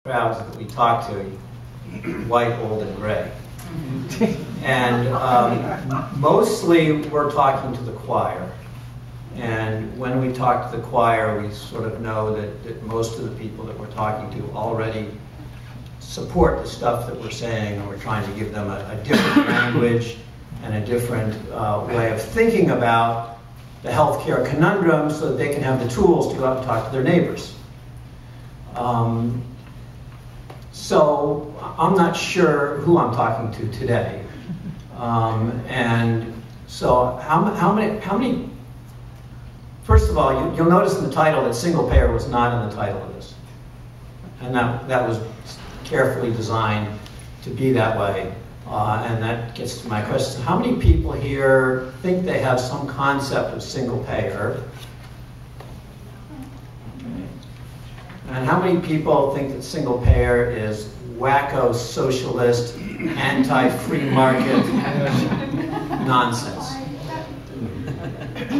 crowds that we talk to, white, old, and gray. And mostly we're talking to the choir. And when we talk to the choir, we sort of know that most of the people that we're talking to already support the stuff that we're saying, and we're trying to give them a different language and a different way of thinking about the healthcare conundrum so that they can have the tools to go out and talk to their neighbors. So I'm not sure who I'm talking to today. And so how many, first of all, you'll notice in the title that single payer was not in the title of this. And that was carefully designed to be that way. And that gets to my question. How many people here think they have some concept of single payer? And how many people think that single payer is wacko, socialist, anti-free market nonsense?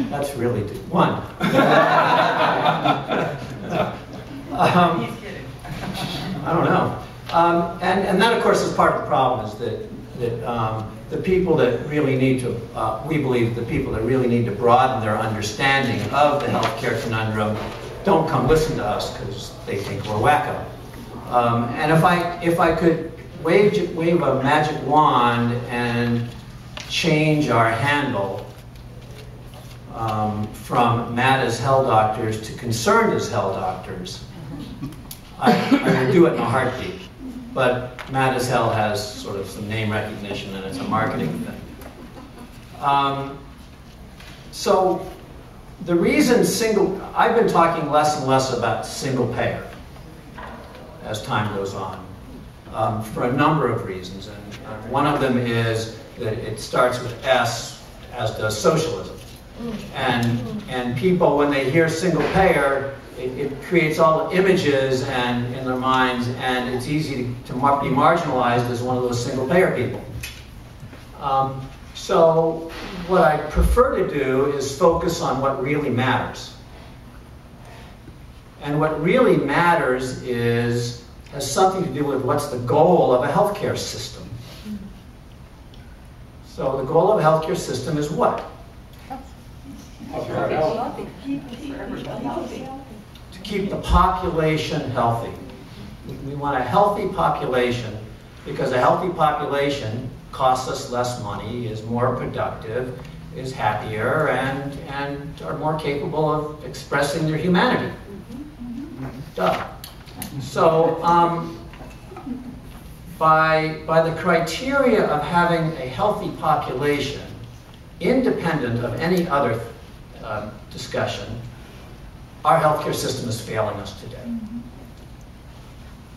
That's really one. He's kidding. I don't know. And that, of course, is part of the problem, is that the people that really need to, we believe the people that really need to broaden their understanding of the healthcare conundrum don't come listen to us because they think we're wacko. And if I could wave a magic wand and change our handle from mad as hell doctors to concerned as hell doctors, I would do it in a heartbeat. But mad as hell has sort of some name recognition, and it's a marketing thing. So the reason I've been talking less and less about single payer as time goes on, for a number of reasons. And one of them is that it starts with S, as does socialism. And people, when they hear single payer, it creates all the images and in their minds, and it's easy to be marginalized as one of those single payer people. So what I prefer to do is focus on what really matters. And what really matters has something to do with what's the goal of a healthcare system. So the goal of a healthcare system is what? To keep the population healthy. We want a healthy population, because a healthy population costs us less money, is more productive, is happier, and are more capable of expressing their humanity. Duh. So by the criteria of having a healthy population, independent of any other discussion, our healthcare system is failing us today.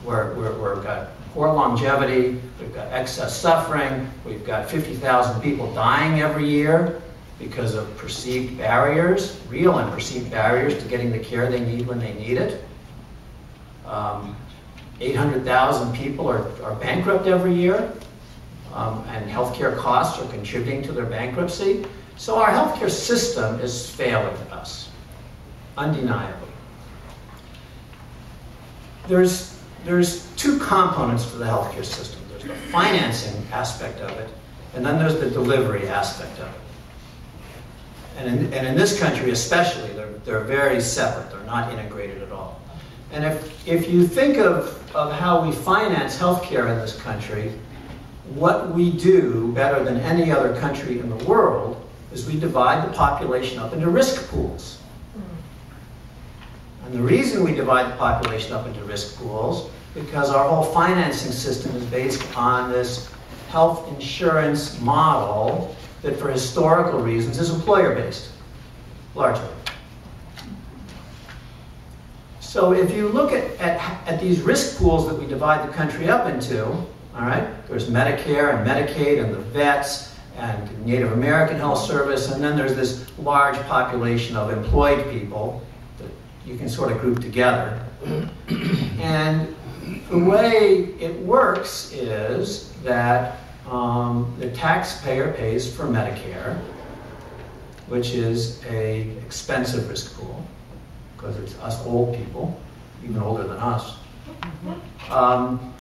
We've got poor longevity, we've got excess suffering, we've got 50,000 people dying every year because of perceived barriers, real and perceived barriers to getting the care they need when they need it. 800,000 people are bankrupt every year, and healthcare costs are contributing to their bankruptcy. So our healthcare system is failing us, undeniably. There's two components to the healthcare system. There's the financing aspect of it, and then there's the delivery aspect of it. And in this country especially, they're very separate. They're not integrated at all. And if you think of how we finance healthcare in this country, what we do better than any other country in the world is we divide the population up into risk pools. And the reason we divide the population up into risk pools because our whole financing system is based on this health insurance model that for historical reasons is employer-based, largely. So if you look at these risk pools that we divide the country up into, all right, there's Medicare and Medicaid and the vets and Native American Health Service, and then there's this large population of employed people that you can sort of group together. And the way it works is that the taxpayer pays for Medicare, which is an expensive risk pool, because it's us old people, even older than us, Um,